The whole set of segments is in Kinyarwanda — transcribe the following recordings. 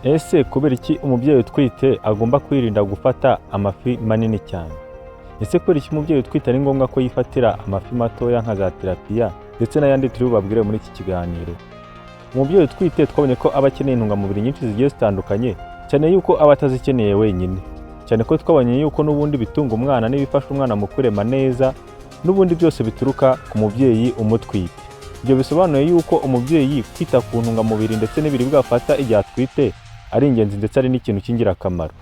Ese kubera iki umubyeyi utwite agomba kwirinda gufata amafi manini cyane? Ese kubera iki umubyeyi utwite ari ngombwa ko yifatira amafi matoya nka za tilapia ndetse n'ayandi turi bubabwire muri iki kiganiro? Umubyeyi utwite twabonye ko aba akeneye intungamubiri nyinshi zigiye zitandukanye, cyane yuko aba atazikeneye wenyine. Cyane ko twabonye yuko n'ubundi bitunga umwana n'ibifasha umwana mu kurema neza, n'ubundi byose bituruka ku mubyeyi umutwite. Ibyo bisobanuye yuko umubyeyi kwita ku ntungamubiri ndetse n'ibiribwa afata igihe atwite ari ingenzi ndetse ari n'ikintu cy'ingirakamaro.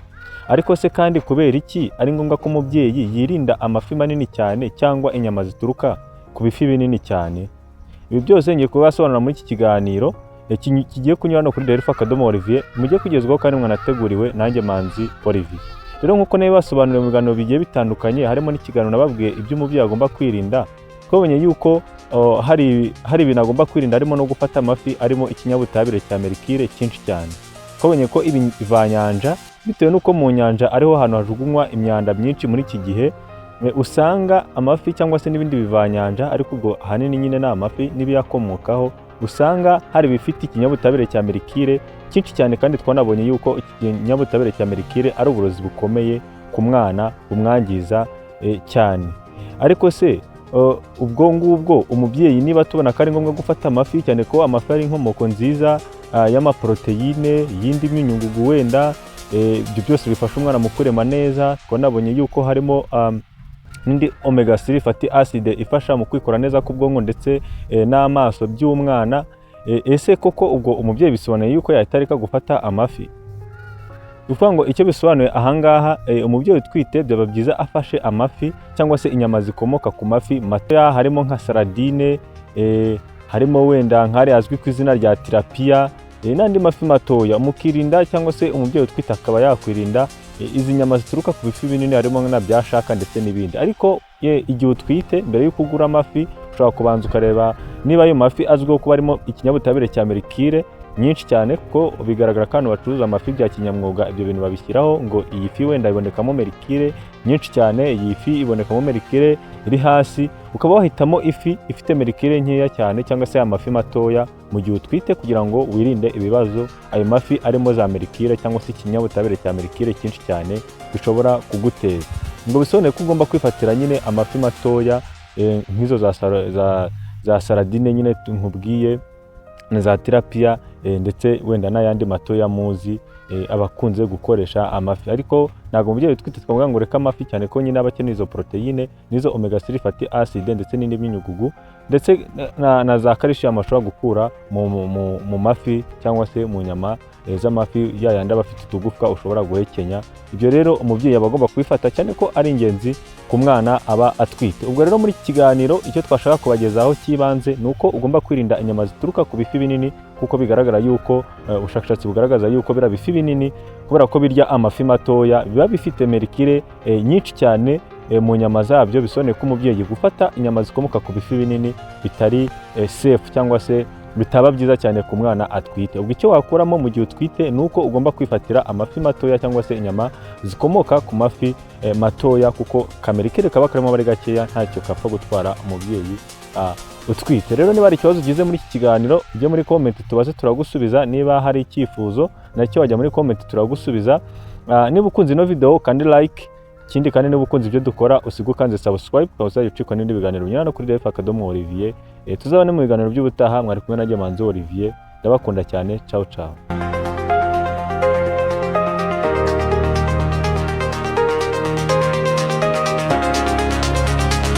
Ariko se kandi kubera iki ari ngombwa ko umubyeyi yirinda amafi manini cyane cyangwa inyama zituruka ku bifi binini cyane? Ibi byose ngiye kubasobanurira muri iki kiganiro kigiye kunyura no kuri Delphi_Olivier, mujye kugezwaho kandi mwanateguriwe nanjye Manzi Olivier. Rero nk'uko nabibasobanuriye mu biganiro bigiye bitandukanye, harimo n'ikiganiro nababwiye ibyo umubyeyi agomba kwirinda, twabonye yuko hari ibintu agomba kwirinda, harimo no gufata amafi arimo ikinyabutabire cya mercure cyinshi cyane. Twabonye ko ibivanyanja, bitewe n'uko mu nyanja ariho hantu hajugunywa imyanda myinshi muri iki gihe, usanga amafi cyangwa se n'ibindi bivanyanja, ariko ubwo ahanini nyine ni amafi n'ibiyakomokaho, usanga hari ibifite ikinyabutabire cya mercure cyinshi cyane, kandi twanabonye yuko ikinyabutabire cya mercure ari uburozi bukomeye ku mwana, bumwangiza cyane. Ariko se ubwo ngubwo umubyeyi niba tubona ko ari ngombwa gufata amafi, cyane ko amafi ari inkomoko nziza y'amaproteine, yindi myunyungugu wenda, ibyo byose bifasha umwana mu kurema neza. Twanabonye yuko harimo n'indi omega 3 fatty acid ifasha mu kwikora neza k'ubwonko ndetse n'amaso by'umwana. Ese koko ubwo umubyeyi bisobanuye yuko yahitarika gufata amafi? Uvuga ngo icyo bisobanuye ahangaha, umubyeyi utwite byaba byiza afashe amafi cyangwa se inyama zikomoka ku mafi matoya, harimo nka saradine, harimo wenda nk'ari azwi ku izina rya tilapia, n'andi mafi matoya. Mukirinda cyangwa se umubyeyi utwite akaba yakwirinda izi nyama zituruka ku bifi binini, harimo na bya shaka ndetse n'ibindi. Ariko igihe utwite, mbere y'uko ugura amafi, ushobora kubanza ukareba niba ayo mafi azwiho kuba arimo ikinyabutabire cya mercure nyinshi cyane, kuko bigaragara ko abantu bacuruza amafi bya kinyamwuga ibyo bintu babishyiraho ngo iyi fi wenda ibonekamo mercure nyinshi cyane, iyi fi ibonekamo mercure iri hasi. Ukaba wahitamo ifi ifite mercure nkeya cyane cyangwa se amafi matoya mu gihe utwite, kugira ngo wirinde ibibazo ayo mafi arimo za mercure cyangwa se ikinyabutabire cya mercure cyinshi cyane bishobora kuguteza. Ngo bisobanuye ko ugomba kwifatira nyine amafi matoya, nk'izo za saradine nyine nkubwiye, na za tilapia, ndetse wenda n'ayandi matoya muzi abakunze gukoresha amafi. Ariko ntabwo umubyeyi utwite twavuga ngo reka amafi, cyane ko nyine aba akeneye izo proteine n'izo omega 3 fatty acid ndetse n'indi myunyugugu, ndetse na za calcium ashobora gukura mu mafi cyangwa se mu nyama z'amafi yayandi aba afite utugufwa ushobora guhekenya. Ibyo rero umubyeyi aba agomba kubifata, cyane ko ari ingenzi ku mwana aba atwite. Ubwo rero muri iki kiganiro icyo twashaka kubagezaho cy'ibanze ni uko ugomba kwirinda inyama zituruka ku bifi binini, kuko bigaragara yuko ubushakashatsi bugaragaza yuko biriya bifi binini, kubera ko birya amafi matoya, biba bifite mercure nyinshi cyane mu nyama zabyo. Bisobanuye ko umubyeyi gufata inyama zikomoka ku bifi binini bitari safe, cyangwa se bitaba byiza cyane ku mwana atwite. Ubwo icyo wakuramo mu gihe utwite ni uko ugomba kwifatira amafi matoya cyangwa se inyama zikomoka ku mafi matoya, kuko kamerikire kaba karimo ari gakeya, ntacyo kapfa gutwara umubyeyi utwite. Rero niba hari ikibazo ugize muri iki kiganiro, ujye muri comment tubaze turagusubiza. Niba hari icyifuzo nacyo wajya muri comment turagusubiza. Niba ukunze ino video kandi like, ikindi kandi niba ukunze ibyo dukora usiga ukanze subscribe, ukaba uzajya ucikwa n'ibindi biganiro binyurana no kuri Delphi_Olivier. Tuzabone mu biganiro by'ubutaha. Mwari kumwe na Manzi Olivier, ndabakunda cyane. Ciao ciao.